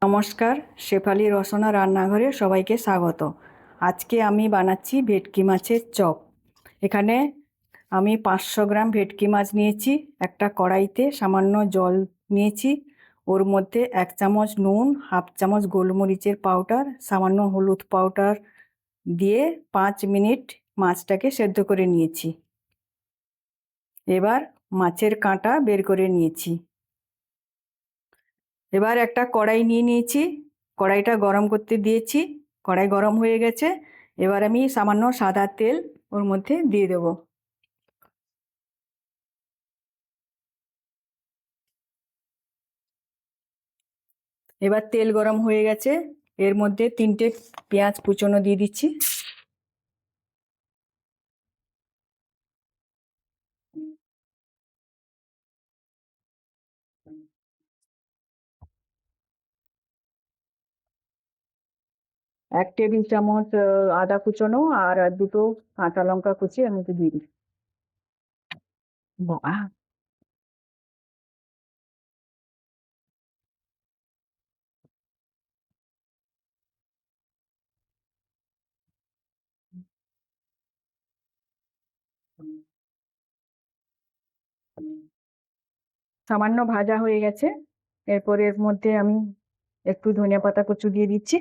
নমস্কার, শেফালি রসনা রান্নাঘরে সবাইকে স্বাগত। আজকে আমি বানাচ্ছি ভেটকি মাছের চপ। এখানে আমি 500 গ্রাম ভেটকি মাছ নিয়েছি। একটা কড়াইতে সামান্য জল নিয়েছি, ওর মধ্যে 1 চামচ নুন, হাফ চামচ গোলমরিচের পাউডার, সামান্য হলুদ পাউডার দিয়ে 5 মিনিট মাছটাকে সেদ্ধ করে নিয়েছি। এবার মাছের কাঁটা বের করে নিয়েছি। এবার একটা কড়াই নিয়ে নিয়েছি, কড়াইটা গরম করতে দিয়েছি। কড়াই গরম হয়ে গেছে। এবার আমি সামান্য সাদা তেল ওর মধ্যে দিয়ে দেব। এবার তেল গরম হয়ে গেছে, এর মধ্যে 3টে পেঁয়াজ কুচনো দিয়ে দিচ্ছি। এক টেবিল চামচ আদা কুচনো আর 2টো কাঁচা লঙ্কা কুচি আমি একটু দিয়ে দিচ্ছি। বাহ! সামান্য ভাজা হয়ে গেছে। এরপর এর মধ্যে আমি একটু ধনিয়া পাতা কুচি দিয়ে দিচ্ছি।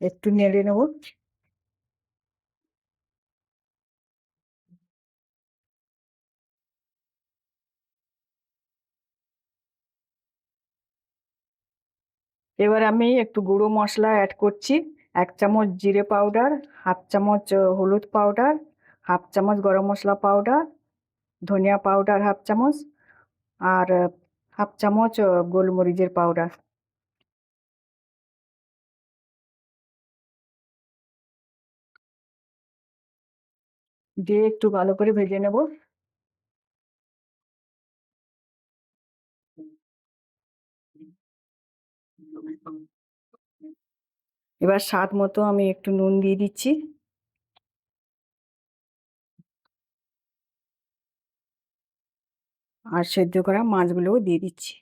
একটু নেড়ে নেব। এবার আমি একটু গুঁড়ো মশলা অ্যাড করছি। 1 চামচ জিরে পাউডার, হাফ চামচ হলুদ পাউডার, হাফ চামচ গরম মশলা পাউডার, ধনিয়া পাউডার হাফ চামচ, আর হাফ চামচ গোলমরিচের পাউডার দিয়ে একটু ভালো করে ভেজে নেব। এবার স্বাদ মতো আমি একটু নুন দিয়ে দিচ্ছি। আর সেদ্ধ করা মাছগুলোও দিয়ে দিচ্ছি।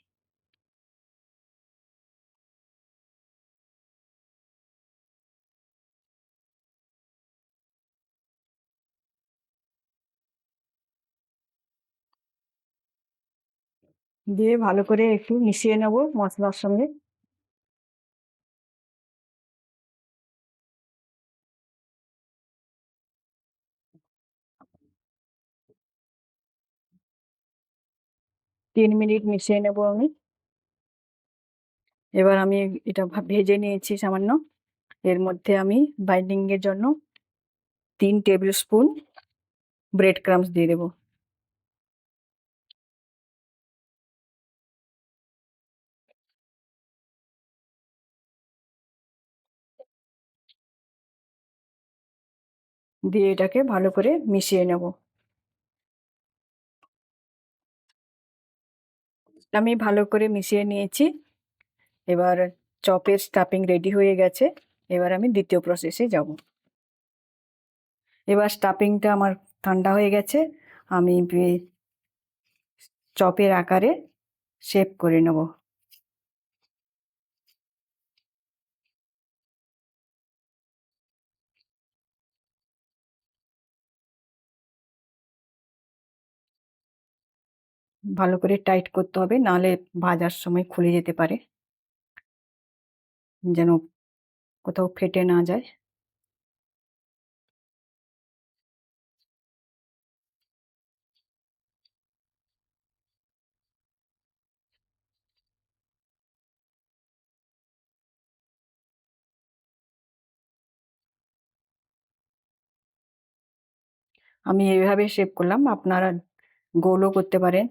দিয়ে ভালো করে একটু মিশিয়ে নেব মশলার সঙ্গে। তিন মিনিট মিশিয়ে নেব আমি। এবার আমি এটা ভেজে নিয়েছি সামান্য। এর মধ্যে আমি বাইন্ডিং এর জন্য 3 টেবিল স্পুন ব্রেড ক্রাম্বস দিয়ে দেবো। দিয়ে এটাকে ভালো করে মিশিয়ে নেব। আমি ভালো করে মিশিয়ে নিয়েছি। এবার চপের স্টাফিং রেডি হয়ে গেছে। এবার আমি দ্বিতীয় প্রসেসে যাব। এবার স্টাফিংটা আমার ঠান্ডা হয়ে গেছে। আমি চপের আকারে শেপ করে নেব। ভালো করে টাইট করতে হবে, নাহলে ভাজার সময় খুলে যেতে পারে, যেন কোথাও ফেটে না যায়। আমি এইভাবে শেপ করলাম, আপনারা গোলও করতে পারেন।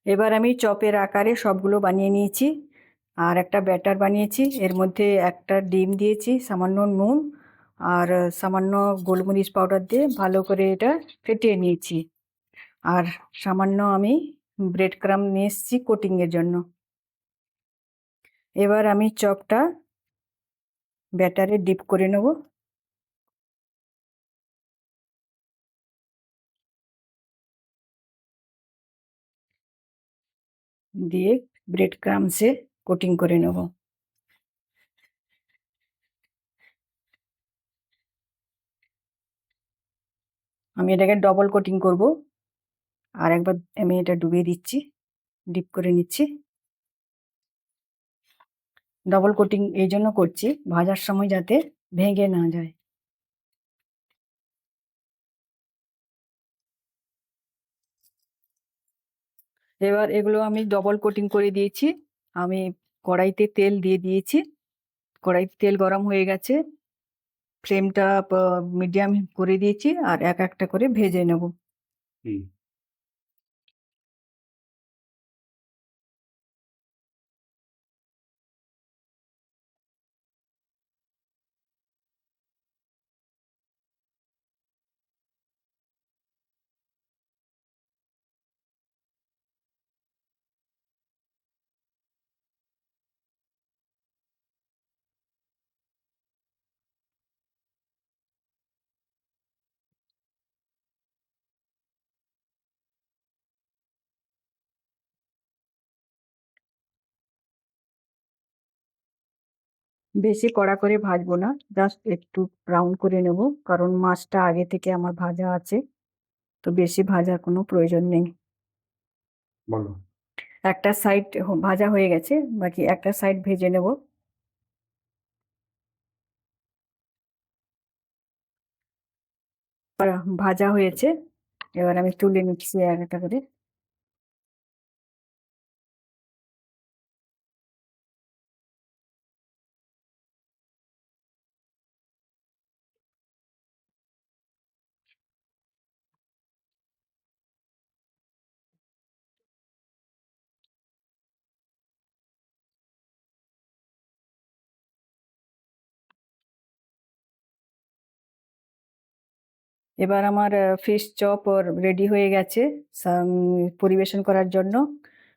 এবার আমি চপের আকারে সবগুলো বানিয়ে নিয়েছি। আর একটা ব্যাটার বানিয়েছি, এর মধ্যে একটা ডিম দিয়েছি, সামান্য নুন আর সামান্য গোলমরিচ পাউডার দিয়ে ভালো করে এটা ফেটিয়ে নিয়েছি। আর সামান্য আমি ব্রেড ক্রাম্ব নিয়ে এসেছি কোটিংয়ের জন্য। এবার আমি চপটা ব্যাটারে ডিপ করে নেব। দিয়ে ব্রেড ক্রামসে কোটিং করে নেব। আমি এটাকে ডবল কোটিং করব। আর একবার আমি এটা ডুবিয়ে দিচ্ছি, ডিপ করে নিচ্ছি। ডবল কোটিং এই জন্য করছি ভাজার সময় যাতে ভেঙে না যায়। এবার এগুলো আমি ডবল কোটিং করে দিয়েছি। আমি কড়াইতে তেল দিয়ে দিয়েছি। কড়াইতে তেল গরম হয়ে গেছে। ফ্লেমটা মিডিয়াম করে দিয়েছি আর এক একটা করে ভেজে নেব। বেশি কড়া করে ভাজবো না, জাস্ট একটু ব্রাউন করে নেব, কারণ মাছটা আগে থেকে আমার ভাজা আছে, তো বেশি ভাজার কোনো প্রয়োজন নেই। বলো। একটা সাইড ভাজা হয়ে গেছে, বাকি একটা সাইড ভেজে নেব। ভাজা হয়েছে, এবার আমি তুলে নিচ্ছি এক একটা করে। এবার আমার ফিশ চপ রেডি হয়ে গেছে পরিবেশন করার জন্য।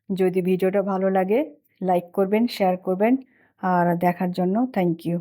যদি ভিডিওটা ভালো লাগে লাইক করবেন, শেয়ার করবেন, আর দেখার জন্য থ্যাংক ইউ।